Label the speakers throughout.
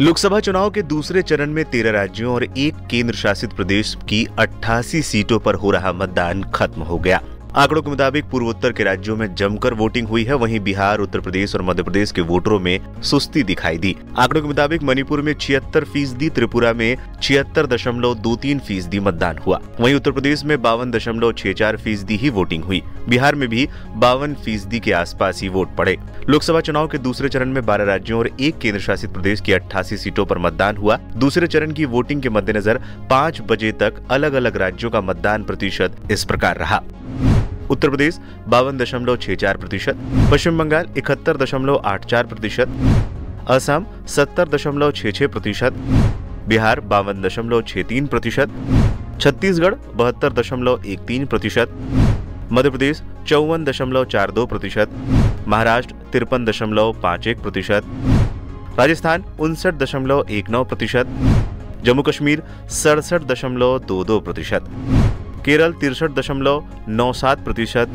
Speaker 1: लोकसभा चुनाव के दूसरे चरण में 13 राज्यों और एक केंद्र शासित प्रदेश की 88 सीटों पर हो रहा मतदान खत्म हो गया। आंकड़ों के मुताबिक पूर्वोत्तर के राज्यों में जमकर वोटिंग हुई है, वहीं बिहार, उत्तर प्रदेश और मध्य प्रदेश के वोटरों में सुस्ती दिखाई दी। आंकड़ों के मुताबिक मणिपुर में 76%, त्रिपुरा में 76.23% मतदान हुआ। वहीं उत्तर प्रदेश में 52.64% ही वोटिंग हुई। बिहार में भी 52% के आसपास ही वोट पड़े। लोकसभा चुनाव के दूसरे चरण में 12 राज्यों और एक केंद्र शासित प्रदेश की 88 सीटों पर मतदान हुआ। दूसरे चरण की वोटिंग के मद्देनजर 5 बजे तक अलग अलग राज्यों का मतदान प्रतिशत इस प्रकार रहा। उत्तर प्रदेश 52.64%, पश्चिम बंगाल 71.84%, असम 70.66%, बिहार 52.63%, छत्तीसगढ़ 72.13%, मध्य प्रदेश 54.42%, महाराष्ट्र 53.51%, राजस्थान 59.19%, जम्मू कश्मीर 67.22%, केरल 63.97%,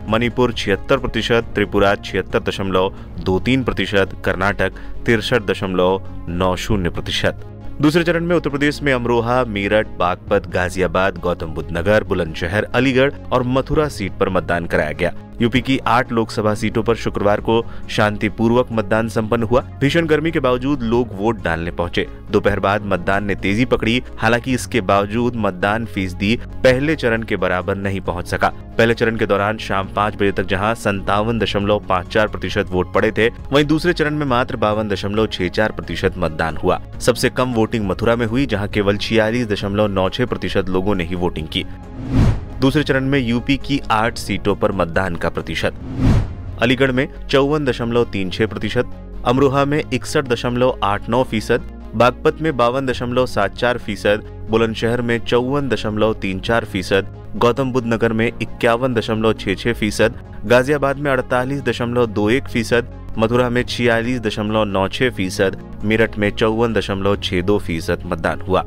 Speaker 1: मणिपुर 76%, त्रिपुरा 76.23%, कर्नाटक 63.90%। दूसरे चरण में उत्तर प्रदेश में अमरोहा, मेरठ, बागपत, गाजियाबाद, गौतम बुद्ध नगर, बुलंदशहर, अलीगढ़ और मथुरा सीट पर मतदान कराया गया। यूपी की 8 लोकसभा सीटों पर शुक्रवार को शांतिपूर्वक मतदान संपन्न हुआ। भीषण गर्मी के बावजूद लोग वोट डालने पहुंचे। दोपहर बाद मतदान ने तेजी पकड़ी। हालांकि इसके बावजूद मतदान फीसदी पहले चरण के बराबर नहीं पहुंच सका। पहले चरण के दौरान शाम 5 बजे तक जहां 57.54% वोट पड़े थे, वहीं दूसरे चरण में मात्र 52.64% मतदान हुआ। सबसे कम वोटिंग मथुरा में हुई, जहां केवल 46.96% लोगों ने ही वोटिंग की। दूसरे चरण में यूपी की 8 सीटों पर मतदान का प्रतिशत: अलीगढ़ में 54.36%, अमरोहा में 61.89%, बागपत में 52.74%, बुलंदशहर में 54.34%, गौतम बुद्ध नगर में 51.66%, गाजियाबाद में 48.21%, मथुरा में 46.96%, मेरठ में 54.62% मतदान हुआ।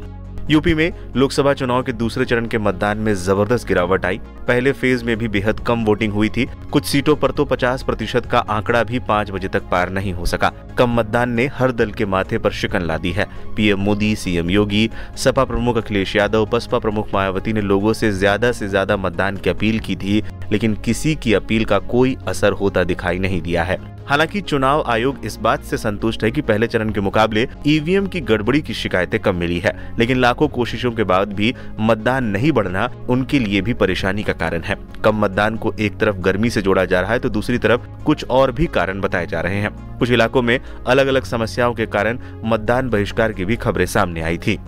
Speaker 1: यूपी में लोकसभा चुनाव के दूसरे चरण के मतदान में जबरदस्त गिरावट आई। पहले फेज में भी बेहद कम वोटिंग हुई थी। कुछ सीटों पर तो 50% का आंकड़ा भी 5 बजे तक पार नहीं हो सका। कम मतदान ने हर दल के माथे पर शिकन ला दी है। पीएम मोदी, सीएम योगी, सपा प्रमुख अखिलेश यादव, बसपा प्रमुख मायावती ने लोगों से ज्यादा मतदान की अपील की थी, लेकिन किसी की अपील का कोई असर होता दिखाई नहीं दिया है। हालांकि चुनाव आयोग इस बात से संतुष्ट है कि पहले चरण के मुकाबले ईवीएम की गड़बड़ी की शिकायतें कम मिली है, लेकिन लाखों कोशिशों के बाद भी मतदान नहीं बढ़ना उनके लिए भी परेशानी का कारण है। कम मतदान को एक तरफ गर्मी से जोड़ा जा रहा है तो दूसरी तरफ कुछ और भी कारण बताए जा रहे हैं। कुछ इलाकों में अलग अलग समस्याओं के कारण मतदान बहिष्कार की भी खबरें सामने आई थी।